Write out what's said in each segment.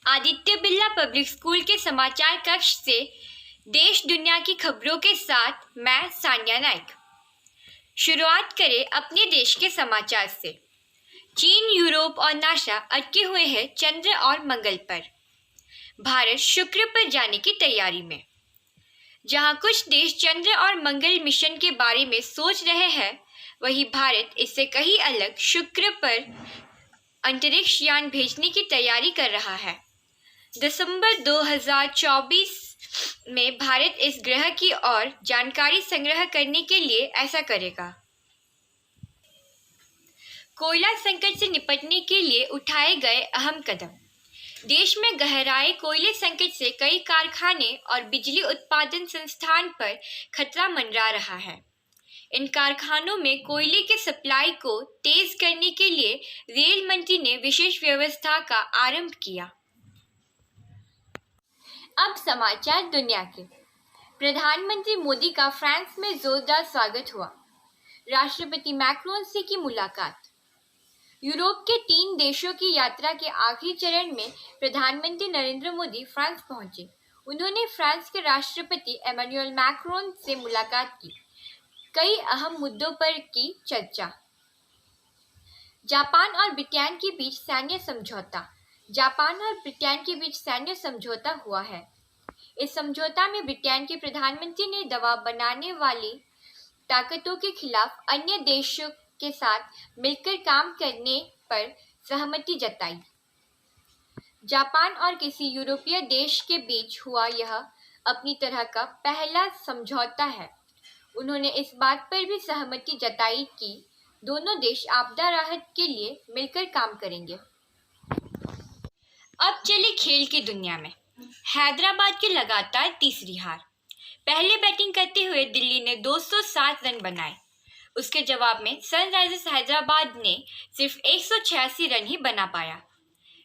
Aditya Birla public school के समाचार कक्ष से देश दुनिया की खबरों के साथ मैं सान्या नाइक। शुरुआत करें अपने देश के समाचार से। चीन, यूरोप और नासा अटके हुए हैं चंद्र और मंगल पर। भारत शुक्र पर जाने की तैयारी में। जहां कुछ देश चंद्र और मंगल मिशन के बारे में सोच रहे हैं, वहीं भारत इससे कहीं अलग शुक्र पर अंतरिक्ष यान भेजने की तैयारी कर रहा है। दिसंबर 2024 में भारत इस ग्रह की ओर जानकारी संग्रह करने के लिए ऐसा करेगा। कोयला संकट से निपटने के लिए उठाए गए अहम कदम। देश में गहराए कोयले संकट से कई कारखाने और बिजली उत्पादन संस्थान पर खतरा मंडरा रहा है। इन कारखानों में कोयले के सप्लाई को तेज करने के लिए रेल मंत्री ने विशेष व्यवस्था का आरंभ किया। अब समाचार दुनिया के। प्रधानमंत्री मोदी का फ्रांस में जोरदार स्वागत हुआ। राष्ट्रपति मैक्रोन से की मुलाकात। यूरोप के 3 देशों की यात्रा के आखिरी चरण में प्रधानमंत्री नरेंद्र मोदी फ्रांस पहुंचे। उन्होंने फ्रांस के राष्ट्रपति एमेनुअल मैक्रोन से मुलाकात की। कई अहम मुद्दों पर की चर्चा। जापान और ब्रिटेन के बीच सैन्य समझौता। जापान और ब्रिटेन के बीच सैन्य समझौता हुआ है। इस समझौता में ब्रिटेन के प्रधानमंत्री ने दबाव बनाने वाली ताकतों के खिलाफ अन्य देशों के साथ मिलकर काम करने पर सहमति जताई। जापान और किसी यूरोपीय देश के बीच हुआ यह अपनी तरह का पहला समझौता है। उन्होंने इस बात पर भी सहमति जताई कि दोनों देश आपदा राहत के लिए मिलकर काम करेंगे। अब चले खेल की दुनिया में। हैदराबाद की लगातार तीसरी हार। पहले बैटिंग करते हुए दिल्ली ने 207 रन बनाए। उसके जवाब में सनराइजर्स हैदराबाद ने सिर्फ 186 रन ही बना पाया।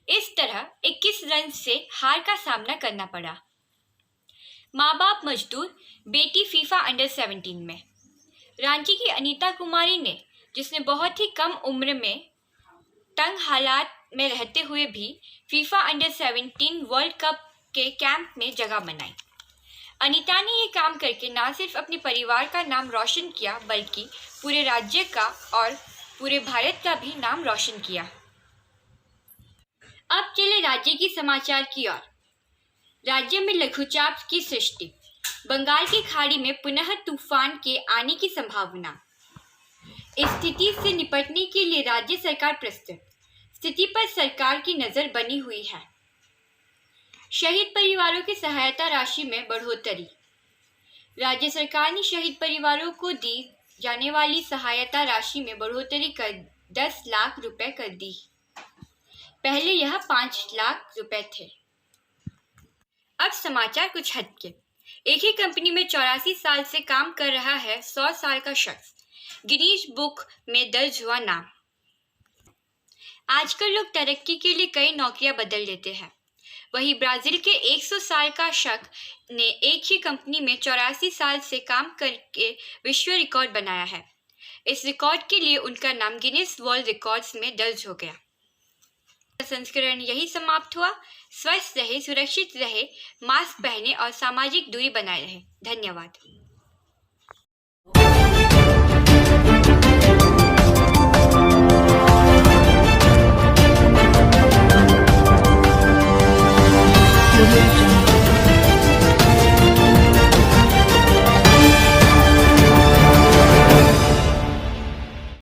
इस तरह 21 रन से हार का सामना करना पड़ा। माँ बाप मजदूर, बेटी फीफा अंडर 17 में। रांची की अनीता कुमारी ने, जिसने बहुत ही कम उम्र में तंग हालात में रहते हुए भी फीफा अंडर 17 वर्ल्ड कप के कैंप में जगह बनाई। अनीता ने ये काम करके न सिर्फ अपने परिवार का नाम रोशन किया, बल्कि पूरे राज्य का और पूरे भारत का भी नाम रोशन किया। अब चले राज्य की समाचार की ओर। राज्य में लघुचाप की सृष्टि। बंगाल की खाड़ी में पुनः तूफान के आने की संभावना। इस स्थिति से निपटने के लिए राज्य सरकार प्रस्तुत। स्थिति पर सरकार की नजर बनी हुई है। शहीद परिवारों की सहायता राशि में बढ़ोतरी। राज्य सरकार ने शहीद परिवारों को दी जाने वाली सहायता राशि में बढ़ोतरी कर 10 लाख रुपए कर दी। पहले यह 5 लाख रुपए थे। अब समाचार कुछ हटके। एक ही कंपनी में 84 साल से काम कर रहा है 100 साल का शख्स। गिनीज बुक में दर्ज हुआ नाम। आजकल लोग तरक्की के लिए कई नौकरियां बदल लेते हैं। वहीं ब्राजील के 100 साल का शख्स ने एक ही कंपनी में 84 साल से काम करके विश्व रिकॉर्ड बनाया है। इस रिकॉर्ड के लिए उनका नाम गिनीज वर्ल्ड रिकॉर्ड्स में दर्ज हो गया। संस्करण यही समाप्त हुआ। स्वस्थ रहे, सुरक्षित रहे, मास्क पहने और सामाजिक दूरी बनाए रहे। धन्यवाद।